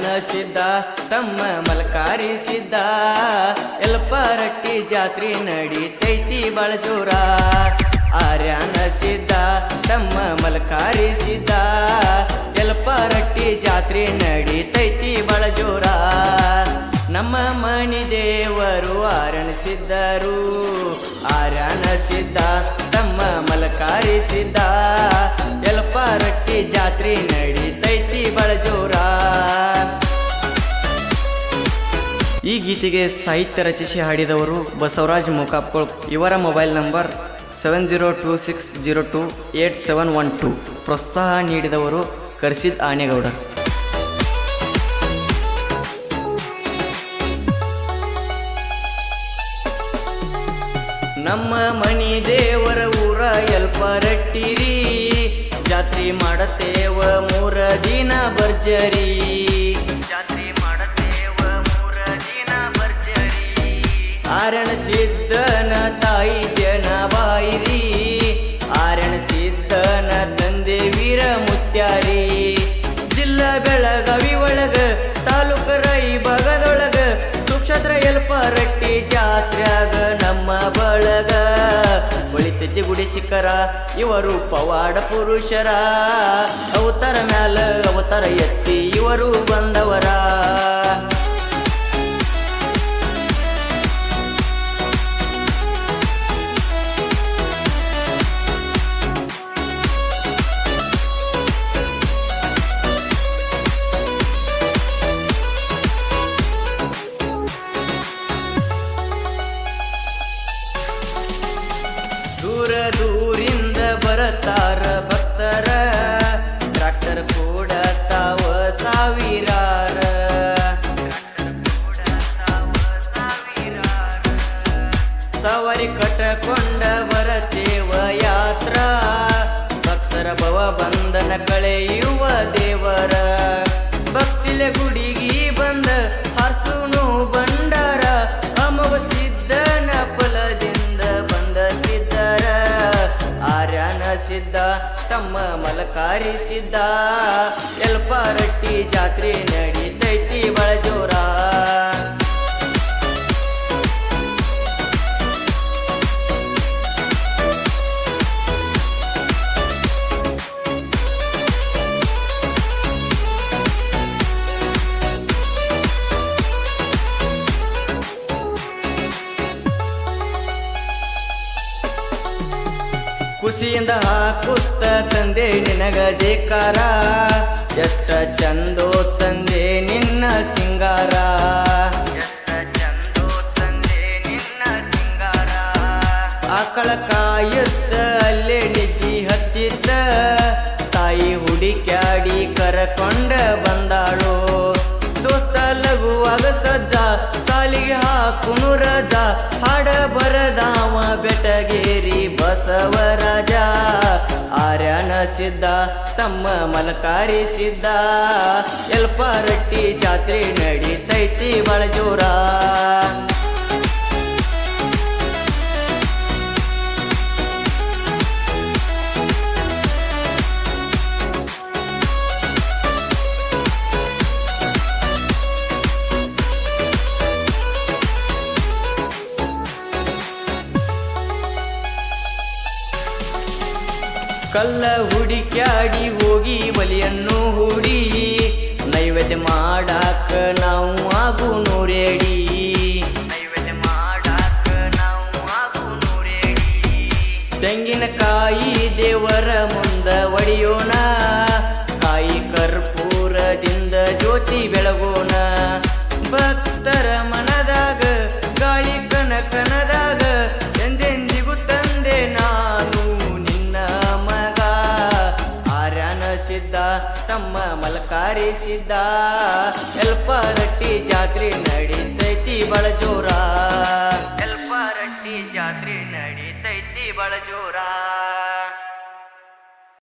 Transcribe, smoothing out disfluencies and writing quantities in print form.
ಆರ್ಯನ ಸಿದ್ಧ ತಮ್ಮ ಮಲಕಾರಿ ಸಿದ್ಧ ಯಲ್ಪಾರಟ್ಟಿ ಜಾತ್ರೆ ನಡಿತೈತಿ ಬಾಳ ಜೋರ. ಆರ್ಯನ ಸಿದ್ಧ ತಮ್ಮ ಮಲಕಾರಿ ಸಿದ್ಧ ಯಲ್ಪಾರಟ್ಟಿ ಜಾತ್ರೆ ನಡಿತೈತಿ ಬಾಳ ಜೋರ. ನಮ್ಮ ಮಣಿ ದೇವರು ಆರ್ಯನ ಸಿದ್ಧರು. ಆರ್ಯನ ಸಿದ್ಧ ತಮ್ಮ ಮಲಕಾರಿ ಸಿದ್ಧ ಯಲ್ಪಾರಟ್ಟಿ ಜಾತ್ರೆ ನಡಿತೈತಿ ಬಾಳ ಜೋರ. ಈ ಗೀತೆಗೆ ಸಾಹಿತ್ಯ ರಚಿಸಿ ಹಾಡಿದವರು ಬಸವರಾಜ್ ಮುಕಾಪ್ಕೋಳ್. ಇವರ ಮೊಬೈಲ್ ನಂಬರ್ 7026028712. ಪ್ರೋತ್ಸಾಹ ನೀಡಿದವರು ಕರ್ಸಿದ್ ಆನೆಗೌಡ. ನಮ್ಮ ಮನಿ ದೇವರ ಊರ ಯಲ್ಪಾರಟ್ಟಿರಿ, ಜಾತ್ರೆ ಮಾಡತೇವ 3 ದಿನ ಭರ್ಜರಿ. ಜಾತ್ರೆ ಮಾಡತೇವ 3 ದಿನ ಭರ್ಜರಿ. ಆರ್ಯನ ಸಿದ್ಧನ ತಾಯಿ ಜನ ಬಾಯಿರಿ, ಆರ್ಯನ ಸಿದ್ಧನ ತಂದೆ ವೀರ ಮುತ್ಯಾರಿ. ಜಿಲ್ಲಾ ಬೆಳಗಾವಿ ಒಳಗ ತಾಲೂಕ ರಾಯಬಾಗದೊಳಗ ಸುಕ್ಷೇತ್ರ ಯಲ್ಪಾರಟ್ಟಿ ಜಾತ್ರ್ಯಾಗ ನಮ್ಮ ಬಳಗ ಒಳಿತೈತಿ ಗುಡಿ ಶಿಖರ. ಇವರು ಪವಾಡ ಪುರುಷರ, ಅವತಾರ ಮ್ಯಾಲ ಅವತಾರ ಎತ್ತಿ ಇವರು ಬಂದವರ. ದೂರ ದೂರಿಂದ ಬರತಾರ ಭಕ್ತರ, ಟ್ರ್ಯಾಕ್ಟರ್ ಕೂಡ ತಾವ ಸಾವಿರಾರ. ಸವಾರಿ ಕಟ್ಟಕೊಂಡ ಬರತೇವ ಯಾತ್ರ, ಭಕ್ತರ ಭವ ಬಂಧನ ಕಳೆಯುವ ದೇವರ. ಭಕ್ತಿಲೆ ಗುಡಿಗಿ ಬಂದ ಹಸುನು ಬಂಡಾರ, ಅಮೋಘ ಸಿದ್ಧನ ಫಲದಿಂದ ಬಂದ ಸಿದ್ಧರ. ಆರ್ಯನ ಸಿದ್ಧ ತಮ್ಮ ಮಲಕಾರಿ ಸಿದ್ಧ ಯಲ್ಪಾರಟ್ಟಿ ಜಾತ್ರೆ ನಡಿತೈತಿ ಬಾಳ ಜೋರ. ಖುಷಿಯಿಂದ ಹಾಕುತ್ತ ತಂದೆ ನಿನಗ ಜೇಕಾರ, ಎಷ್ಟ ಚಂದೋ ತಂದೆ ನಿನ್ನ ಸಿಂಗಾರ. ಎಷ್ಟ ಚಂದೋ ತಂದೆ ನಿನ್ನ ಸಿಂಗಾರ. ಆಕಳ ಕಾಯುತ್ತ ಅಲ್ಲೇ ನಿದ್ದಿ ಹತ್ತಿತ್ತ, ತಾಯಿ ಹುಡಿಕ್ಯಾಡಿ ಕರಕೊಂಡ ಬಂದಾಳು. ದೋಸ್ತ ಲಘುವಾಗ ಸಜ್ಜ ಸಾಲಿಗೆ ಹಾಕುನು ರಜ, ಹಾಡ ಬರದಾವ ಬೆಟಗೇರಿ ಬಸವರಾಜ. ಆರ್ಯನ ಸಿದ್ಧ ತಮ್ಮ ಮಲಕಾರಿ ಸಿದ್ಧ ಯಲ್ಪಾರಟ್ಟಿ ಜಾತ್ರೆ ನಡಿತೈತಿ ಬಾಳ ಜೋರ. ಕಲ್ಲ ಹುಡಿಕ್ಯಾಡಿ ಹೋಗಿ ಬಲಿಯನ್ನು ಹೂಡಿ, ನೈವೇದ್ಯ ಮಾಡಾಕ ನಾವು ಆಗುನು ರೇಡಿ. ನೈವೇದ್ಯ ಮಾಡಾಕ ನಾವು ಆಗುನು ರೇಡಿ. ತೆಂಗಿನಕಾಯಿ ದೇವರ ಮುಂದ ಒಡೆಯೋಣ, ಕಾಯಿ ಕರ್ಪೂರದಿಂದ ಜ್ಯೋತಿ ಬೆಳಗೋಣ. ಭಕ್ತರ ಮನದಾಗ ಗಾಳಿ ಕನಕನದಾಗ ಎಂದೆಂದಿಗೂ ತಂದೆ ನಾನು ಸಿದ್ಧ ತಮ್ಮ ಮಲಕಾರಿ ಸಿದ್ಧ ಯಲ್ಪಾರಟ್ಟಿ ಜಾತ್ರೆ ನಡಿತೈತಿ ಬಾಳ ಜೋರ. ಯಲ್ಪಾರಟ್ಟಿ ಜಾತ್ರೆ ನಡಿತೈತಿ ಬಾಳ ಜೋರ.